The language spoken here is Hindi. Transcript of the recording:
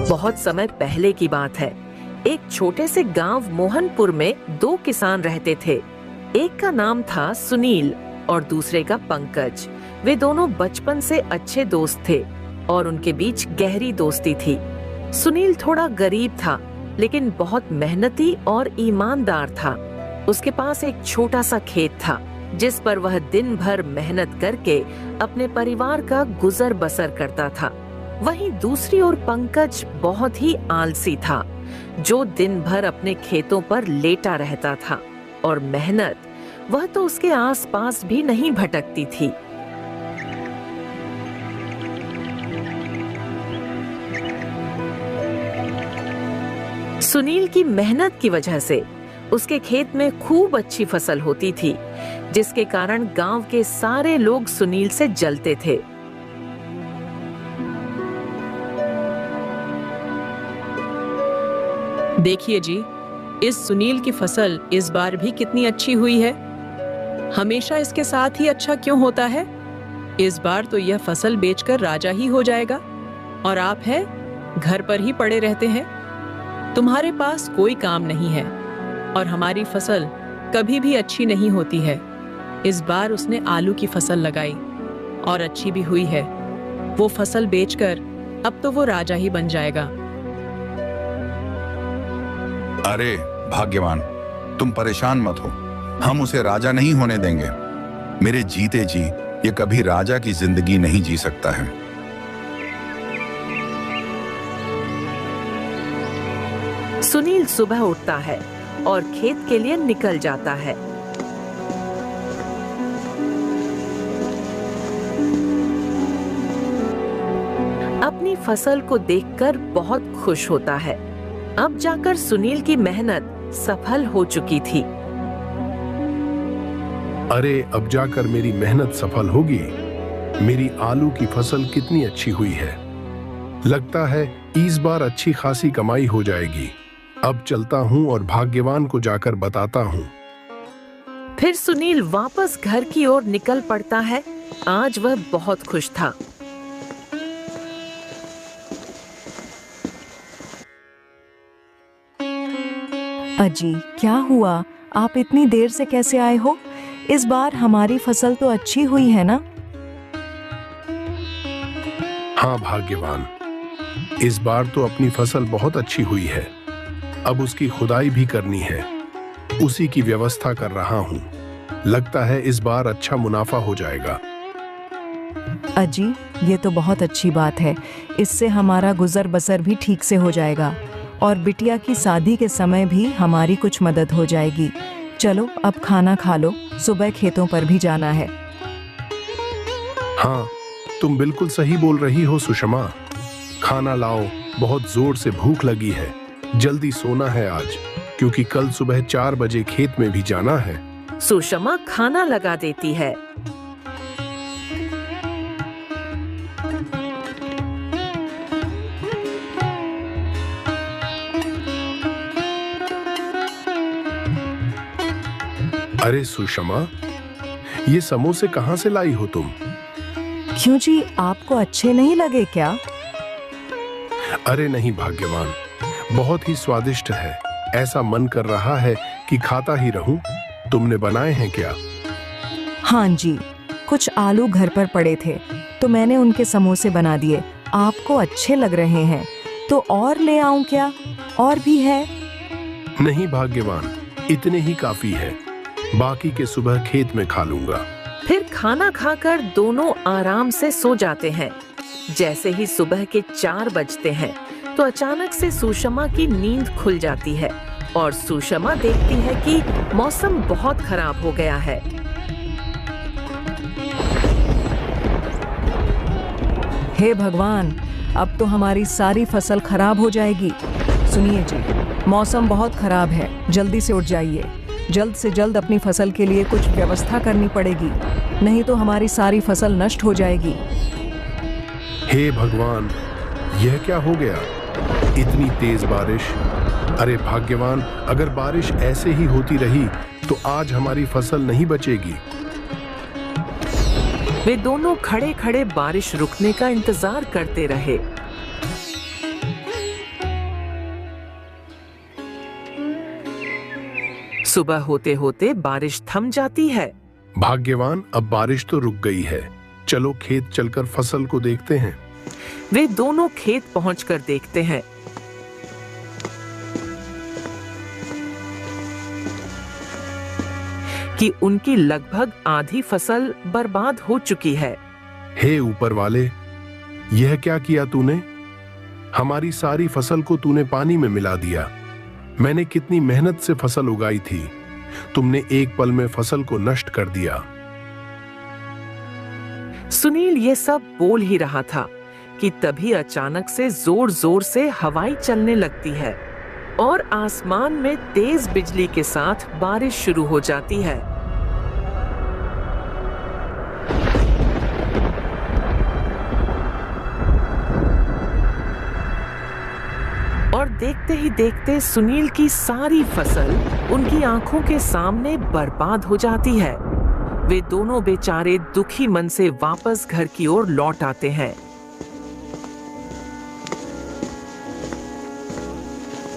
बहुत समय पहले की बात है। एक छोटे से गांव मोहनपुर में दो किसान रहते थे। एक का नाम था सुनील और दूसरे का पंकज। वे दोनों बचपन से अच्छे दोस्त थे और उनके बीच गहरी दोस्ती थी। सुनील थोड़ा गरीब था, लेकिन बहुत मेहनती और ईमानदार था। उसके पास एक छोटा सा खेत था, जिस पर वह दिन भर मेहनत करके अपने परिवार का गुजर बसर करता था। वहीं दूसरी ओर पंकज बहुत ही आलसी था, जो दिन भर अपने खेतों पर लेटा रहता था और मेहनत वह तो उसके आसपास भी नहीं भटकती थी। सुनील की मेहनत की वजह से उसके खेत में खूब अच्छी फसल होती थी, जिसके कारण गांव के सारे लोग सुनील से जलते थे। देखिए जी, इस सुनील की फसल इस बार भी कितनी अच्छी हुई है। हमेशा इसके साथ ही अच्छा क्यों होता है? इस बार तो यह फसल बेचकर राजा ही हो जाएगा और आप हैं घर पर ही पड़े रहते हैं। तुम्हारे पास कोई काम नहीं है और हमारी फसल कभी भी अच्छी नहीं होती है। इस बार उसने आलू की फसल लगाई और अच्छी भी हुई है। वो फसल बेचकर अब तो वो राजा ही बन जाएगा। अरे भाग्यवान, तुम परेशान मत हो, हम उसे राजा नहीं होने देंगे। मेरे जीते जी ये कभी राजा की जिंदगी नहीं जी सकता है। सुनील सुबह उठता है और खेत के लिए निकल जाता है। अपनी फसल को देखकर बहुत खुश होता है। अब जाकर सुनील की मेहनत सफल हो चुकी थी। अरे अब जाकर मेरी मेहनत सफल होगी। मेरी आलू की फसल कितनी अच्छी हुई है। लगता है इस बार अच्छी खासी कमाई हो जाएगी। अब चलता हूँ और भाग्यवान को जाकर बताता हूँ। फिर सुनील वापस घर की ओर निकल पड़ता है। आज वह बहुत खुश था। अजी, क्या हुआ? आप इतनी देर से कैसे आए हो? इस बार हमारी फसल तो अच्छी हुई है ना? हाँ भाग्यवान, इस बार तो अपनी फसल बहुत अच्छी हुई है। अब उसकी खुदाई भी करनी है, उसी की व्यवस्था कर रहा हूँ। लगता है इस बार अच्छा मुनाफा हो जाएगा। अजी, ये तो बहुत अच्छी बात है। इससे हमारा गुजर बसर भी ठीक से हो जाएगा और बिटिया की शादी के समय भी हमारी कुछ मदद हो जाएगी। चलो अब खाना खा लो, सुबह खेतों पर भी जाना है। हाँ, तुम बिल्कुल सही बोल रही हो सुषमा। खाना लाओ, बहुत जोर से भूख लगी है। जल्दी सोना है आज, क्योंकि कल सुबह 4 बजे खेत में भी जाना है। सुषमा खाना लगा देती है। अरे सुषमा, ये समोसे कहाँ से लाई हो तुम? क्यों जी, आपको अच्छे नहीं लगे क्या? अरे नहीं भाग्यवान, बहुत ही स्वादिष्ट है। ऐसा मन कर रहा है कि खाता ही रहूं। तुमने बनाए हैं क्या? हाँ जी, कुछ आलू घर पर पड़े थे तो मैंने उनके समोसे बना दिए। आपको अच्छे लग रहे हैं तो और ले आऊं क्या? और भी है? नहीं भाग्यवान, इतने ही काफी है। बाकी के सुबह खेत में खा लूंगा। फिर खाना खाकर दोनों आराम से सो जाते हैं। जैसे ही सुबह के 4 बजते हैं तो अचानक से सुषमा की नींद खुल जाती है और सुषमा देखती है कि मौसम बहुत खराब हो गया है। हे भगवान, अब तो हमारी सारी फसल खराब हो जाएगी। सुनिए जी, मौसम बहुत खराब है, जल्दी से उठ जाइए। जल्द से जल्द अपनी फसल के लिए कुछ व्यवस्था करनी पड़ेगी, नहीं तो हमारी सारी फसल नष्ट हो जाएगी। हे भगवान, यह क्या हो गया? इतनी तेज बारिश! अरे भाग्यवान, अगर बारिश ऐसे ही होती रही तो आज हमारी फसल नहीं बचेगी। वे दोनों खड़े खड़े बारिश रुकने का इंतजार करते रहे। सुबह होते होते बारिश थम जाती है। भाग्यवान, अब बारिश तो रुक गई है। चलो खेत चलकर फसल को देखते हैं। वे दोनों खेत पहुंचकर देखते हैं। कि उनकी लगभग आधी फसल बर्बाद हो चुकी है। हे ऊपर वाले, यह क्या किया तूने? हमारी सारी फसल को तूने पानी में मिला दिया। मैंने कितनी मेहनत से फसल उगाई थी, तुमने एक पल में फसल को नष्ट कर दिया। सुनील ये सब बोल ही रहा था कि तभी अचानक से जोर जोर से हवाएं चलने लगती है और आसमान में तेज बिजली के साथ बारिश शुरू हो जाती है। और देखते ही देखते सुनील की सारी फसल उनकी आंखों के सामने बर्बाद हो जाती है। वे दोनों बेचारे दुखी मन से वापस घर की ओर लौट आते हैं।